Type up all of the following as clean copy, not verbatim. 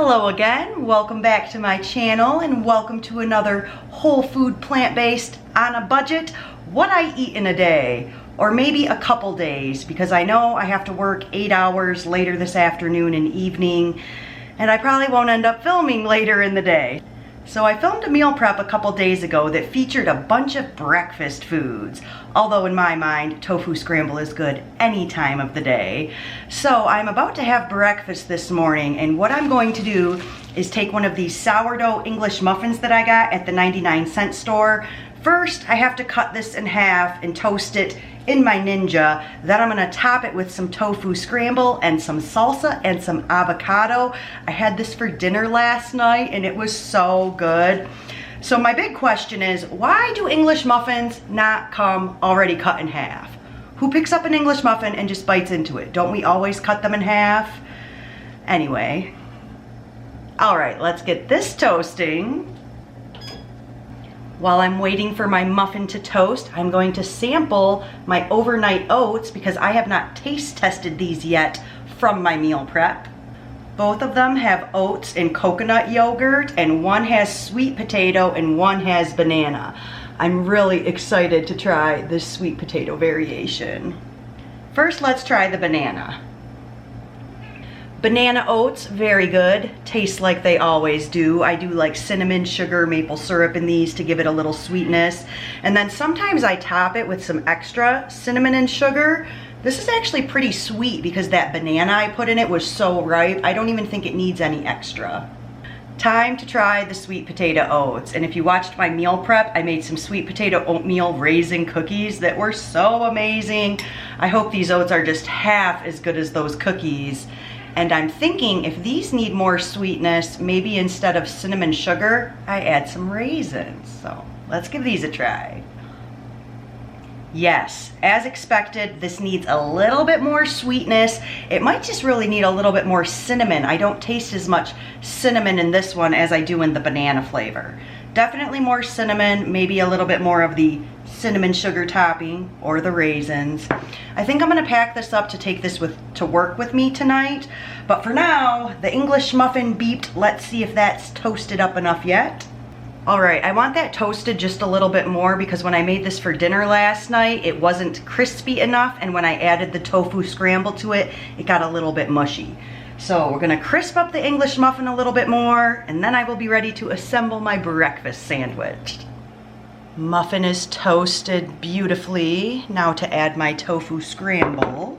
Hello again, welcome back to my channel and welcome to another whole food plant-based on a budget, what I eat in a day, or maybe a couple days, because I know I have to work 8 hours later this afternoon and evening, and I probably won't end up filming later in the day. So I filmed a meal prep a couple days ago that featured a bunch of breakfast foods, although in my mind, tofu scramble is good any time of the day. So I'm about to have breakfast this morning, and what I'm going to do is take one of these sourdough English muffins that I got at the 99-cent store. First, I have to cut this in half and toast it in my Ninja. Then I'm gonna top it with some tofu scramble and some salsa and some avocado. I had this for dinner last night and it was so good. So my big question is, why do English muffins not come already cut in half? Who picks up an English muffin and just bites into it? Don't we always cut them in half? Anyway, all right, let's get this toasting. While I'm waiting for my muffin to toast, I'm going to sample my overnight oats because I have not taste tested these yet from my meal prep. Both of them have oats and coconut yogurt, and one has sweet potato and one has banana. I'm really excited to try this sweet potato variation. First, let's try the banana. Banana oats, very good. Tastes like they always do. I do like cinnamon, sugar, maple syrup in these to give it a little sweetness. And then sometimes I top it with some extra cinnamon and sugar. This is actually pretty sweet because that banana I put in it was so ripe. I don't even think it needs any extra. Time to try the sweet potato oats. And if you watched my meal prep, I made some sweet potato oatmeal raisin cookies that were so amazing. I hope these oats are just half as good as those cookies. And I'm thinking if these need more sweetness, maybe instead of cinnamon sugar, I add some raisins. So let's give these a try. Yes, as expected, this needs a little bit more sweetness. It might just really need a little bit more cinnamon. I don't taste as much cinnamon in this one as I do in the banana flavor. Definitely more cinnamon, maybe a little bit more of the cinnamon sugar topping or the raisins. I think I'm gonna pack this up to take this to work with me tonight. But for now, the English muffin beeped. Let's see if that's toasted up enough yet. All right, I want that toasted just a little bit more because when I made this for dinner last night, it wasn't crispy enough, and when I added the tofu scramble to it, it got a little bit mushy. So we're gonna crisp up the English muffin a little bit more, and then I will be ready to assemble my breakfast sandwich. Muffin is toasted beautifully. Now to add my tofu scramble.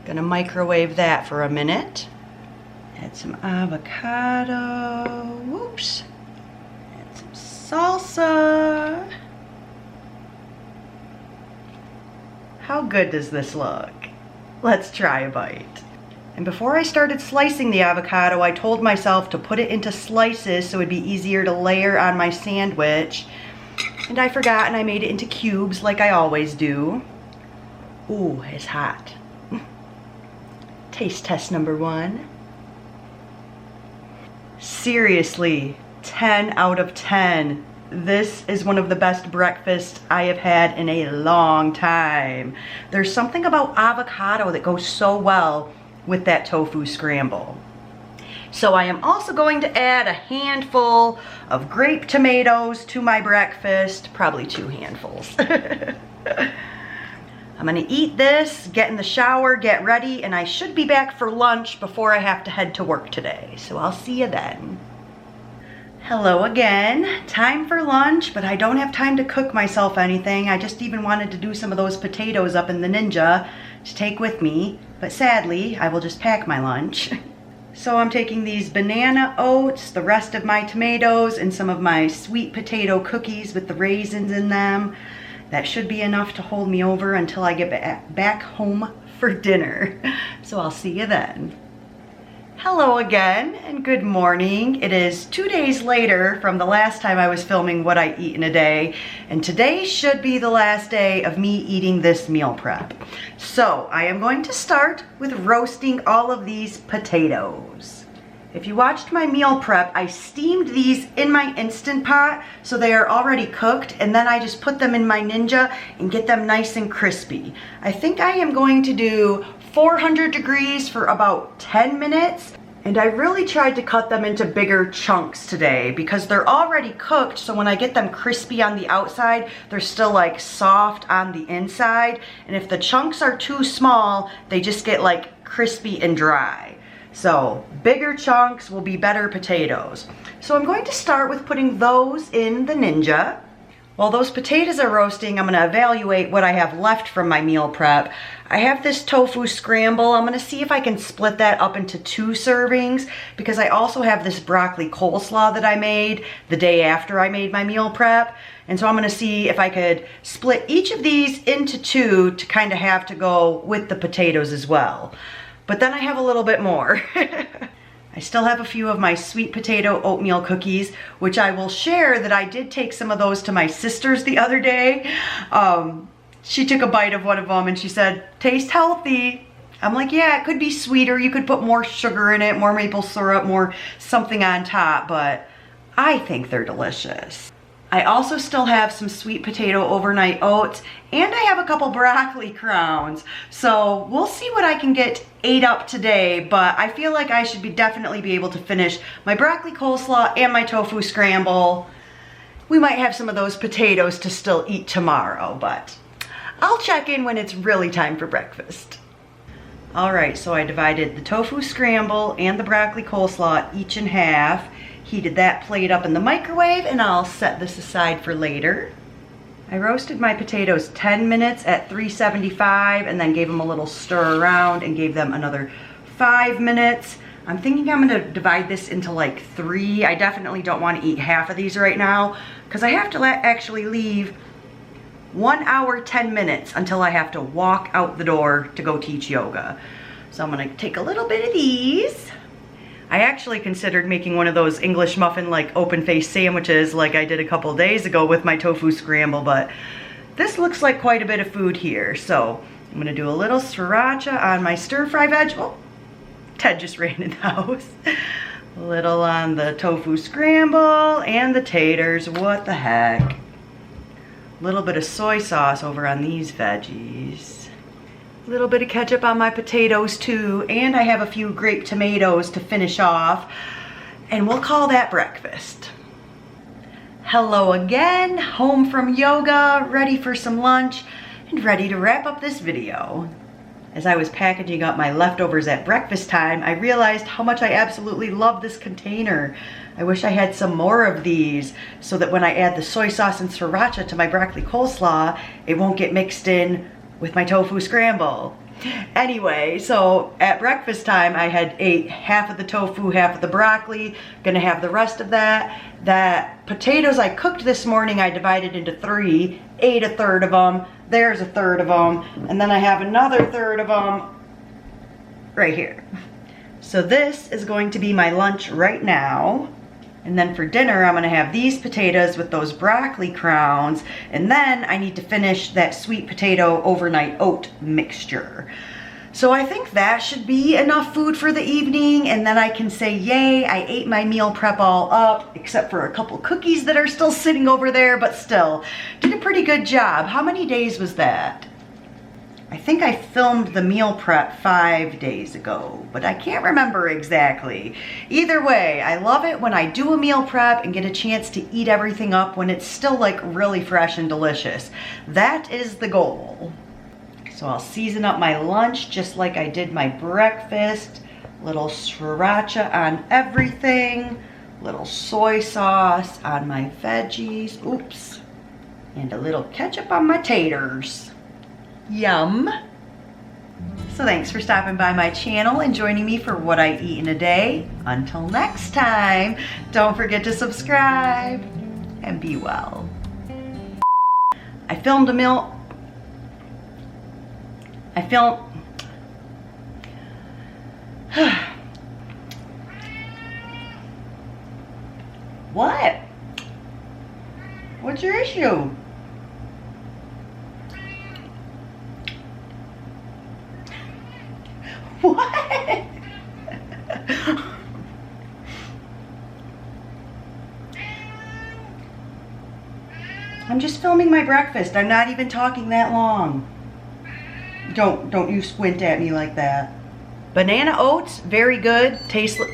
Gonna microwave that for a minute. Add some avocado. Whoops. Add some salsa. How good does this look? Let's try a bite. And before I started slicing the avocado, I told myself to put it into slices so it'd be easier to layer on my sandwich. And I forgot and I made it into cubes like I always do. Ooh, it's hot. Taste test number 1. Seriously, 10 out of 10. This is one of the best breakfasts I have had in a long time. There's something about avocado that goes so well with that tofu scramble. So I am also going to add a handful of grape tomatoes to my breakfast, probably 2 handfuls. I'm gonna eat this, get in the shower, get ready, and I should be back for lunch before I have to head to work today. So I'll see you then. Hello again. Time for lunch, but I don't have time to cook myself anything. I just even wanted to do some of those potatoes up in the Ninja to take with me, but sadly, I will just pack my lunch. So I'm taking these banana oats, the rest of my tomatoes, and some of my sweet potato cookies with the raisins in them. That should be enough to hold me over until I get back home for dinner. So I'll see you then. Hello again and good morning. It is 2 days later from the last time I was filming what I eat in a day, and today should be the last day of me eating this meal prep. So I am going to start with roasting all of these potatoes. If you watched my meal prep, I steamed these in my Instant Pot so they are already cooked, and then I just put them in my Ninja and get them nice and crispy. I think I am going to do 400 degrees for about 10 minutes. And I really tried to cut them into bigger chunks today because they're already cooked, so when I get them crispy on the outside, they're still like soft on the inside. And if the chunks are too small, they just get like crispy and dry. So bigger chunks will be better potatoes. So I'm going to start with putting those in the Ninja. While those potatoes are roasting, I'm gonna evaluate what I have left from my meal prep. I have this tofu scramble. I'm gonna see if I can split that up into 2 servings because I also have this broccoli coleslaw that I made the day after I made my meal prep. And so I'm gonna see if I could split each of these into 2 to kind of have to go with the potatoes as well. But then I have a little bit more. I still have a few of my sweet potato oatmeal cookies, which I will share that I did take some of those to my sister's the other day. She took a bite of one of them and she said, "Tastes healthy." I'm like, yeah, it could be sweeter. You could put more sugar in it, more maple syrup, more something on top, but I think they're delicious. I also still have some sweet potato overnight oats, and I have a couple broccoli crowns. So we'll see what I can get ate up today, but I feel like I should definitely be able to finish my broccoli coleslaw and my tofu scramble. We might have some of those potatoes to still eat tomorrow, but I'll check in when it's really time for breakfast. All right, so I divided the tofu scramble and the broccoli coleslaw each in half. Heated that plate up in the microwave, and I'll set this aside for later. I roasted my potatoes 10 minutes at 375 and then gave them a little stir around and gave them another 5 minutes. I'm thinking I'm gonna divide this into like 3. I definitely don't want to eat half of these right now because I have to actually leave 1 hour, 10 minutes until I have to walk out the door to go teach yoga. So I'm gonna take a little bit of these. I actually considered making one of those English muffin like open face sandwiches like I did a couple days ago with my tofu scramble, but this looks like quite a bit of food here. So I'm gonna do a little sriracha on my stir fry veg. Oh, Ted just ran in the house. A little on the tofu scramble and the taters, what the heck. A little bit of soy sauce over on these veggies. A little bit of ketchup on my potatoes too, and I have a few grape tomatoes to finish off, and we'll call that breakfast. Hello again, home from yoga, ready for some lunch, and ready to wrap up this video. As I was packaging up my leftovers at breakfast time, I realized how much I absolutely love this container. I wish I had some more of these so that when I add the soy sauce and sriracha to my broccoli coleslaw, it won't get mixed in with my tofu scramble. Anyway, so at breakfast time, I had ate half of the tofu, half of the broccoli. Gonna have the rest of that. That potatoes I cooked this morning, I divided into 3, ate a third of them. There's a third of them. And then I have another third of them right here. So this is going to be my lunch right now. And then for dinner, I'm gonna have these potatoes with those broccoli crowns. And then I need to finish that sweet potato overnight oat mixture. So I think that should be enough food for the evening. And then I can say, yay, I ate my meal prep all up, except for a couple cookies that are still sitting over there, but still, did a pretty good job. How many days was that? I think I filmed the meal prep 5 days ago, but I can't remember exactly. Either way, I love it when I do a meal prep and get a chance to eat everything up when it's still like really fresh and delicious. That is the goal. So I'll season up my lunch just like I did my breakfast. Little sriracha on everything. Little soy sauce on my veggies. Oops. And a little ketchup on my taters. Yum. So thanks for stopping by my channel and joining me for what I eat in a day. Until next time, don't forget to subscribe and be well. I filmed a meal. What? What's your issue? What? I'm just filming my breakfast. I'm not even talking that long. Don't you squint at me like that. Banana oats, very good. Tasteless.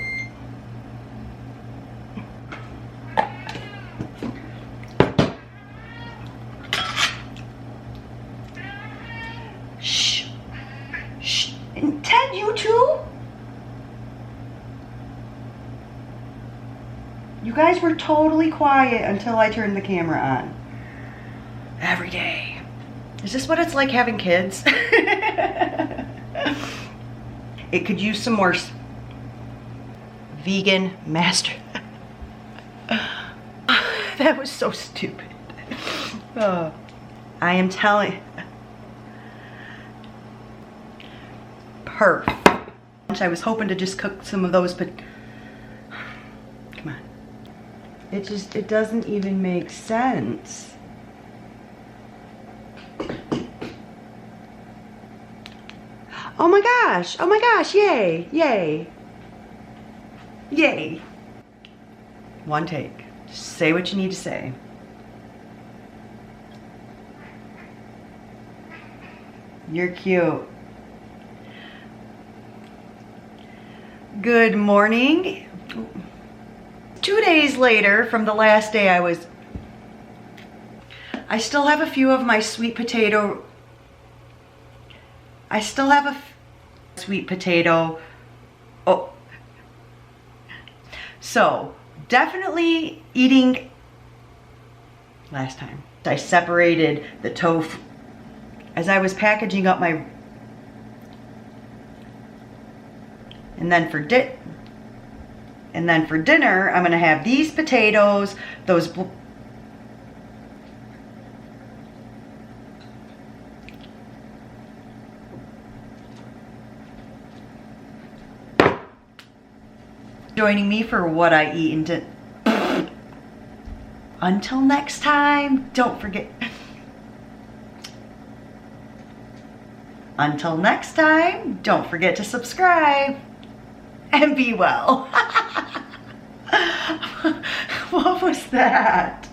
Shh. Shh. And Ted, you too? You guys were totally quiet until I turned the camera on. Every day. Is this what it's like having kids? It could use some more vegan master. That was so stupid. Oh, I am telling. Perfect. I was hoping to just cook some of those, but come on. It doesn't even make sense. Oh my gosh, yay, yay, yay. One take, just say what you need to say. You're cute. Good morning. 2 days later from the last day I still have a few of my sweet potato. I still have a sweet potato. Oh. So, definitely eating last time. I separated the tofu as I was packaging up my, and then for dinner, I'm gonna have these potatoes, those joining me for what I eat and until next time, don't forget. Until next time, don't forget to subscribe and be well. What was that?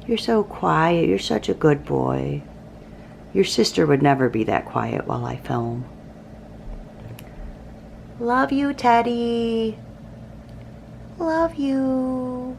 You're so quiet. You're such a good boy. Your sister would never be that quiet while I film. Love you, Teddy. Love you.